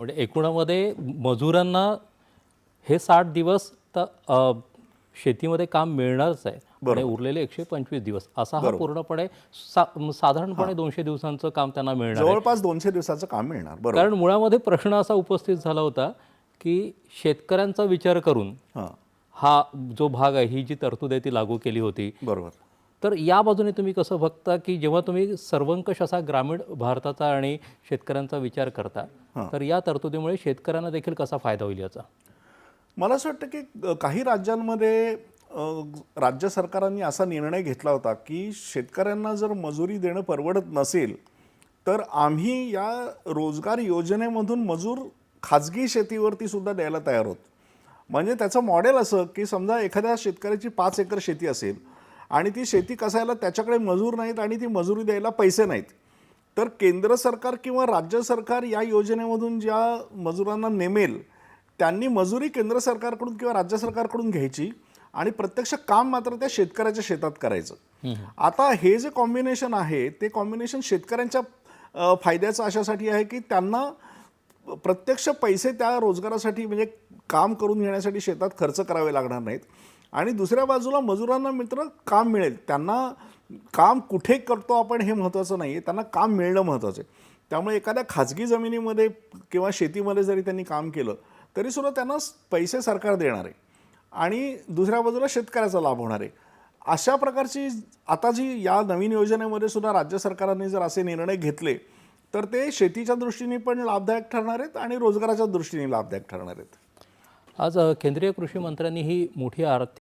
म्हणजे एकूणामध्ये मजुरांना हे 60 दिवस तर शेतीमध्ये काम मिळणारच आहे आणि बरोबर. उरलेले 125 दिवस असा हा बरोबर. पूर्णपणे साधारणपणे 200 दिवसांचं काम त्यांना मिळणार आहे. जवळपास 200 दिवसाचं काम मिळणार. बरोबर. कारण मुळामध्ये प्रश्न असा उपस्थित झाला होता की शेतकऱ्यांचा विचार करून हां. हा जो भाग आहे, ही जी तरतूद आहे ती लागू केली होती. बरोबर. तर या बाजूने तुम्ही कसं बघता की जेव्हा तुम्ही सर्वंकष असा ग्रामीण भारताचा आणि शेतकऱ्यांचा विचार करता, तर या तरतुदीमुळे शेतकऱ्यांना देखील कसा फायदा होईल याचा? मला असं वाटतं की काही राज्यांमध्ये राज्य सरकारांनी असा निर्णय घेतला होता की शेतकऱ्यांना जर मजुरी देणं परवडत नसेल तर आम्ही या रोजगार योजनेमधून मजूर खाजगी शेतीवरती सुद्धा द्यायला तयार आहोत. म्हणजे त्याचं मॉडेल असं की समजा एखाद्या शेतकऱ्याची 5 एकर शेती असेल आणि ती शेती कसायला त्याच्याकडे मजूर नाहीत आणि ती मजुरी द्यायला पैसे नाहीत, तर केंद्र सरकार किंवा राज्य सरकार या योजनेमधून ज्या मजुरांना नेमेल त्यांनी मजुरी केंद्र सरकारकडून किंवा राज्य सरकारकडून घ्यायची आणि प्रत्यक्ष काम मात्र त्या शेतकऱ्याच्या शेतात करायचं. आता हे जे कॉम्बिनेशन आहे ते कॉम्बिनेशन शेतकऱ्यांच्या फायद्याचं अशासाठी आहे की त्यांना प्रत्यक्ष पैसे त्या रोजगारासाठी म्हणजे काम करून घेण्यासाठी शेतात खर्च करावे लागणार नाहीत आणि दुसऱ्या बाजूला मजुरांना मित्र काम मिळेल. त्यांना काम कुठे करतो आपण हे महत्त्वाचं नाही आहे, त्यांना काम मिळणं महत्त्वाचं आहे. त्यामुळे एखाद्या खाजगी जमिनीमध्ये किंवा शेतीमध्ये जरी त्यांनी काम केलं तरीसुद्धा त्यांना पैसे सरकार देणार आहे आणि दुसऱ्या बाजूला शेतकऱ्याचा लाभ होणार आहे. अशा प्रकारची आता जी या नवीन योजनेमध्ये सुद्धा राज्य सरकारांनी जर असे निर्णय घेतले तर ते शेतीच्या दृष्टीने पण लाभदायक ठरणार आहेत आणि रोजगाराच्या दृष्टीने लाभदायक ठरणार आहेत. आज केंद्रीय कृषी मंत्र्यांनी ही मोठी आर्थिक